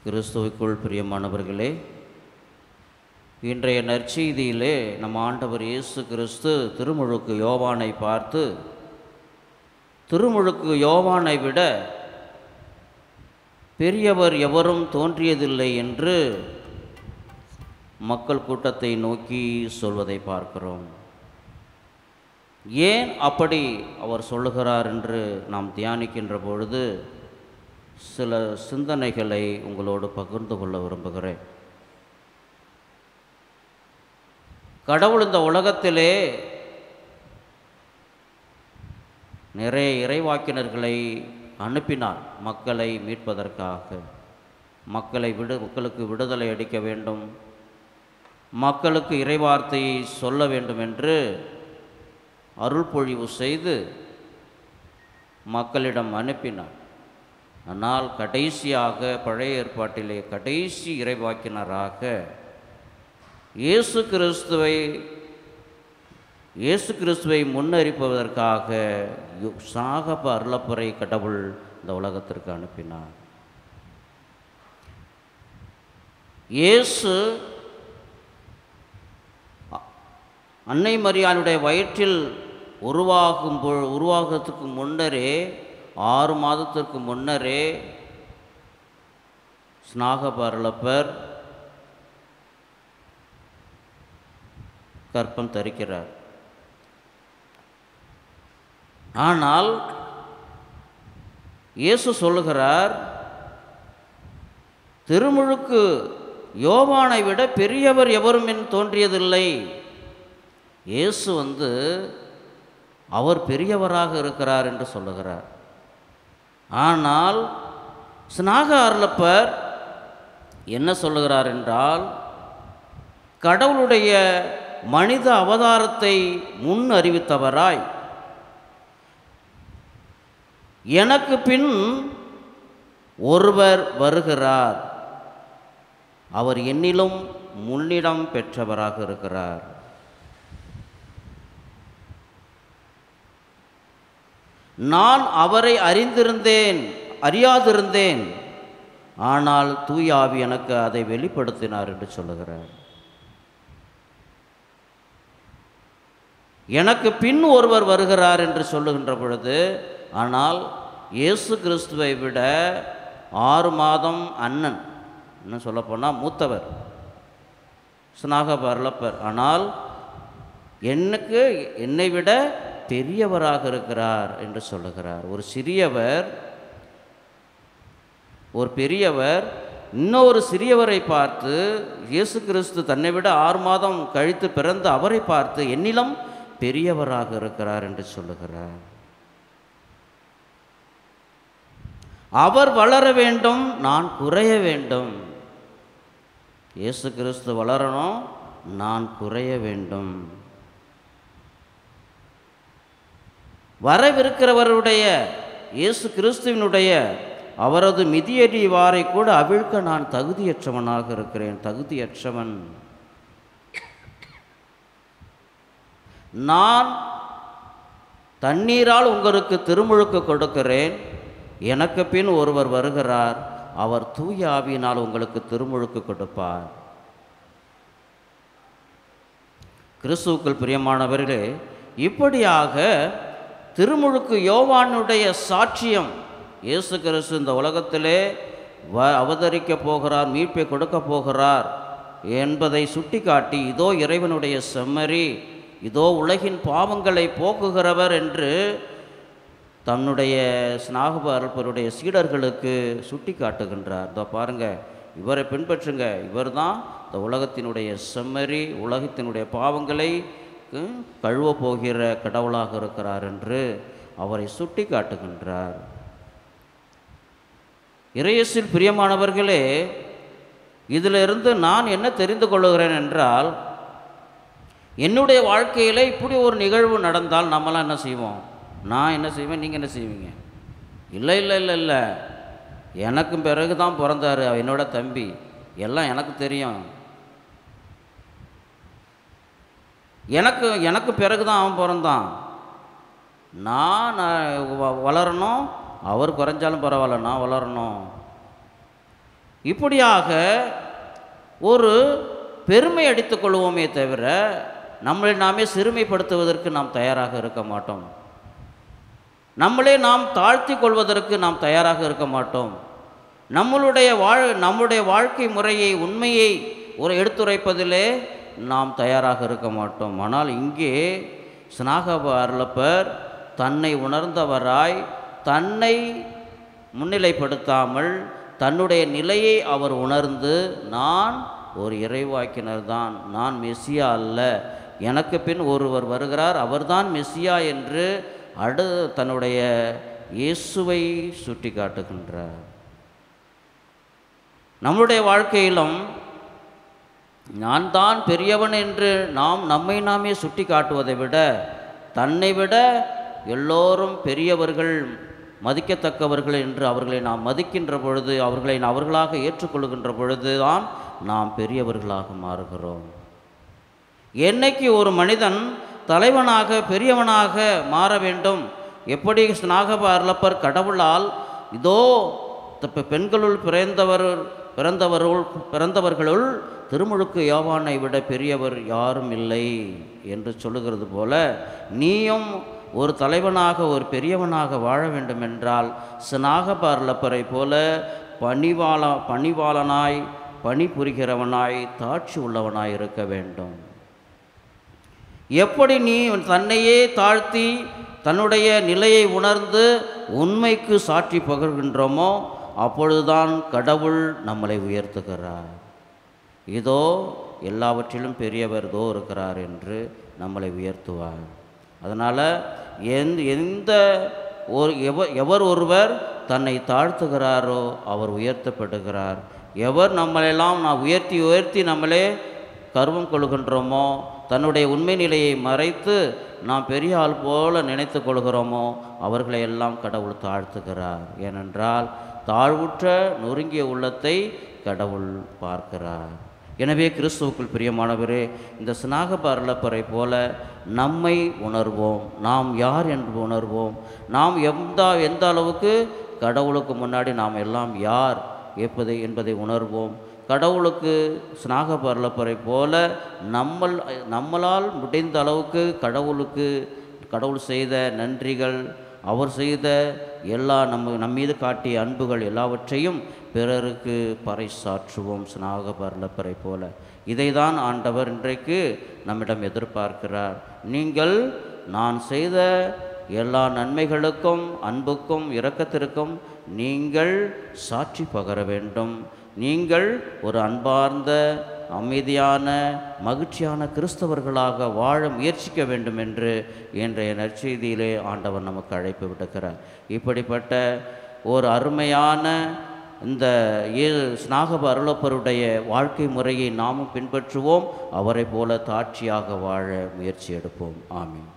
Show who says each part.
Speaker 1: கிறிஸ்துவுக்குள் பிரியமானவர்களே, இன்றைய நற்செய்தியிலே நம் ஆண்டவர் இயேசு கிறிஸ்து திருமுழுக்கு யோவானை பார்த்து, திருமுழுக்கு யோவானை விட பெரியவர் எவரும் தோன்றியதில்லை என்று மக்கள் கூட்டத்தை நோக்கி சொல்வதை பார்க்கிறோம். ஏன் அப்படி அவர் சொல்லுகிறார் என்று நாம் தியானிக்கின்ற பொழுது சில சிந்தனைகளை உங்களோடு பகிர்ந்து கொள்ள விரும்புகிறேன். கடவுள் இந்த உலகத்திலே நிறைய இறைவாக்கினர்களை அனுப்பினார் மக்களை மீட்பதற்காக. மக்களுக்கு விடுதலை அளிக்க வேண்டும், மக்களுக்கு இறைவார்த்தையை சொல்ல வேண்டும் என்று அருள்பொழிவு செய்து மக்களிடம் அனுப்பினார். ஆனால் கடைசியாக பழைய ஏற்பாட்டிலே கடைசி இறைவாக்கினராக இயேசு கிறிஸ்துவை முன்னறிப்பதற்காக சாகப அருளப்பரை கடவுள் இந்த உலகத்திற்கு அனுப்பினார். இயேசு அன்னை மரியாளுடைய வயிற்றில் உருவாகத்துக்கு முன்னரே 6 மாதத்திற்கு முன்னரே ஸ்நாகப அருளப்பர் கற்பம் தரிக்கிறார். ஆனால் இயேசு சொல்லுகிறார், திருமுழுக்கு யோவானை விட பெரியவர் எவரும் தோன்றியதில்லை. இயேசு அவர் பெரியவராக இருக்கிறார் என்று சொல்லுகிறார். ஆனால் ஸ்நாக அருளப்பர் என்ன சொல்லுகிறார் என்றால், கடவுளுடைய மனித அவதாரத்தை முன் அறிவித்தவராய், எனக்கு பின் ஒருவர் வருகிறார், அவர் என்னிலும் முன்னிடம் பெற்றவராக இருக்கிறார். நான் அவரை அறியாதிருந்தேன், ஆனால் தூய ஆவி எனக்கு அதை வெளிப்படுத்தினார் என்று சொல்லுகிறார். எனக்கு பின் ஒருவர் வருகிறார் என்று சொல்லுகின்ற பொழுது, ஆனால் இயேசு கிறிஸ்துவை விட 6 மாதம் அண்ணன், என்ன சொல்லப்போனால் மூத்தவர் ஸ்நாகப அருளப்பர். ஆனால் என்னை விட பெரியவராக இருக்கிறார் என்று சொல்லுகிறார். ஒரு பெரியவர் இன்னொரு சிறியவரை பார்த்து, இயேசு கிறிஸ்து தன்னை விட 6 மாதம் கழித்து பிறந்த அவரை பார்த்து என்னிலும் பெரியவராக இருக்கிறார் என்று சொல்லுகிறார். அவர் வளர வேண்டும், நான் குறைய வேண்டும். இயேசு கிறிஸ்து வளரணும், நான் குறைய வேண்டும். வரவிருக்கிறவருடைய இயேசு கிறிஸ்துவினுடைய அவரது மிதியடிவாரை கூட அவிழ்க்க நான் தகுதியற்றவனாக இருக்கிறேன், தகுதியற்றவன். நான் தண்ணீரால் உங்களுக்கு திருமுழுக்கு கொடுக்கிறேன், எனக்கு பின் ஒருவர் வருகிறார், அவர் தூய ஆவியினால் உங்களுக்கு திருமுழுக்கு கொடுப்பார். கிறிஸ்துவுக்குள் பிரியமானவர்களே, இப்படியாக திருமுழுக்கு யோவானுடைய சாட்சியம், இயேசு கிறிஸ்து இந்த உலகத்திலே அவதரிக்கப் போகிறார், மீட்பை கொடுக்க போகிறார் என்பதை சுட்டி காட்டி, இதோ இறைவனுடைய செம்மறி, இதோ உலகின் பாவங்களை போக்குகிறவர் என்று தன்னுடைய ஸ்நாகப அருளப்பருடைய சீடர்களுக்கு சுட்டி காட்டுகின்றார். இதோ பாருங்கள், இவரை பின்பற்றுங்க, இவர் தான் இந்த உலகத்தினுடைய செம்மறி, உலகத்தினுடைய பாவங்களை கழுவ போகிற கடவுளாக இருக்கிறார் என்று அவரை சுட்டி காட்டுகின்றார். இறையேசுவில் பிரியமானவர்களே, இதிலிருந்து நான் என்ன தெரிந்து கொள்ளுகிறேன் என்றால், என்னுடைய வாழ்க்கையில் இப்படி ஒரு நிகழ்வு நடந்தால் நம்மளாம் என்ன செய்வோம்? நான் என்ன செய்வேன், நீங்கள் என்ன செய்வீங்க? இல்லை இல்லை இல்லை இல்லை, எனக்கு பிறகு தான் பிறந்தார் என்னோட தம்பி, எல்லாம் எனக்கு தெரியும், எனக்கு பிறகு தான் அவன் பிறந்தான், நான் வளரணும், அவர் குறைஞ்சாலும் பரவாயில்ல, நான் வளரணும் இப்படியாக ஒரு பெருமை அடித்துக் கொள்வோமே தவிர நம்மளை நாமே சிறுமைப்படுத்துவதற்கு நாம் தயாராக இருக்க மாட்டோம். நம்மளே நாம் தாழ்த்தி கொள்வதற்கு நாம் தயாராக இருக்க மாட்டோம். நம்முடைய வாழ்க்கை முறையை, உண்மையை எடுத்துரைப்பதிலே நாம் தயாராக இருக்க மாட்டோம். ஆனால் இங்கே ஸ்நாகப அருளப்பர் தன்னை உணர்ந்தவராய், தன்னை முன்னிலைப்படுத்தாமல் தன்னுடைய நிலையை அவர் உணர்ந்து, நான் ஒரு இறைவாக்கினர் தான், நான் மெசியா அல்ல, எனக்கு பின் ஒருவர் வருகிறார், அவர்தான் மெசியா என்று தன்னுடைய இயேசுவை சுட்டி காட்டுகின்றார். நம்முடைய வாழ்க்கையிலும் நான் தான் பெரியவன் என்று நம்மை நாமே சுட்டி காட்டுவதை விட, தன்னை விட எல்லோரும் பெரியவர்கள், மதிக்கத்தக்கவர்கள் என்று அவர்களை நாம் மதிக்கின்ற பொழுது, அவர்களை அவர்களாக ஏற்றுக்கொள்கின்ற பொழுது தான் நாம் பெரியவர்களாக மாறுகிறோம். என்னைக்கு ஒரு மனிதன் தலைவனாக, பெரியவனாக மாற வேண்டும், எப்படி ஸ்நாகப அருளப்பர் கடவுளால் இதோ பெண்களுள் பிறந்தவர்களுள் திருமுழுக்கு யோவானை விட பெரியவர் யாரும் இல்லை என்று சொல்லுகிறது போல, நீயும் ஒரு தலைவனாக, ஒரு பெரியவனாக வாழ வேண்டுமென்றால் ஸ்நாகப அருளப்பரை போல பணிவாளனாய், பணி புரிகிறவனாய், தாட்சி உள்ளவனாய் இருக்க வேண்டும். எப்படி நீ தன்னையே தாழ்த்தி தன்னுடைய நிலையை உணர்ந்து உண்மைக்கு சாட்சி பகர்கின்றோமோ அப்பொழுதுதான் கடவுள் நம்மளை உயர்த்துகிறார். இதோ எல்லாவற்றிலும் பெரியவர் இதோ இருக்கிறார் என்று நம்மளை உயர்த்துவார். அதனால் எவர் ஒருவர் தன்னை தாழ்த்துகிறாரோ அவர் உயர்த்தப்படுகிறார். எவர் நம்மளெல்லாம் உயர்த்தி நம்மளே கர்வம் கொள்கின்றோமோ, தன்னுடைய உண்மை நிலையை மறைத்து நாம் பெரிய ஆள் போல நினைத்து கொள்கிறோமோ அவர்களை எல்லாம் கடவுள் தாழ்த்துகிறார். ஏனென்றால் தாழ்வுற்ற நொறுங்கிய உள்ளத்தை கடவுள் பார்க்கிறார். எனவே கிறிஸ்துவுக்குள் பிரியமானவரே, இந்த ஸ்நாகப அருளப்பரை போல நம்மை உணர்வோம், நாம் யார் என்று உணர்வோம். நாம் எந்த அளவுக்கு கடவுளுக்கு முன்னாடி நாம் எல்லாம் யார் என்பதை உணர்வோம். கடவுளுக்கு ஸ்நாகப அருளப்பரை போல நம்மளால் முடிந்த அளவுக்கு கடவுள் செய்த நன்றிகள், அவர் செய்த எல்லா நம்மீது காட்டிய அன்புகள் எல்லாவற்றையும் பிறருக்கு பறைசாற்றுவோம் ஸ்நாகப அருளப்பரை போல. இதை தான் ஆண்டவர் இன்றைக்கு நம்மிடம் எதிர்பார்க்கிறார். நீங்கள் நான் செய்த எல்லா நன்மைகளுக்கும், அன்புக்கும், இரக்கத்திற்கும் நீங்கள் சாட்சி பகர வேண்டும். நீங்கள் ஒரு அன்பார்ந்த, அமைதியான, மகிழ்ச்சியான கிறிஸ்தவர்களாக வாழ முயற்சிக்க வேண்டும் என்று இன்றைய நற்செய்தியிலே ஆண்டவர் நமக்கு அழைப்பு விடுக்கிறார். இப்படிப்பட்ட ஒரு அருமையான இந்த ஸ்நாகப அருளப்பருடைய வாழ்க்கை முறையை நாமும் பின்பற்றுவோம். அவரை போல தாட்சியாக வாழ முயற்சி எடுப்போம். ஆமீன்.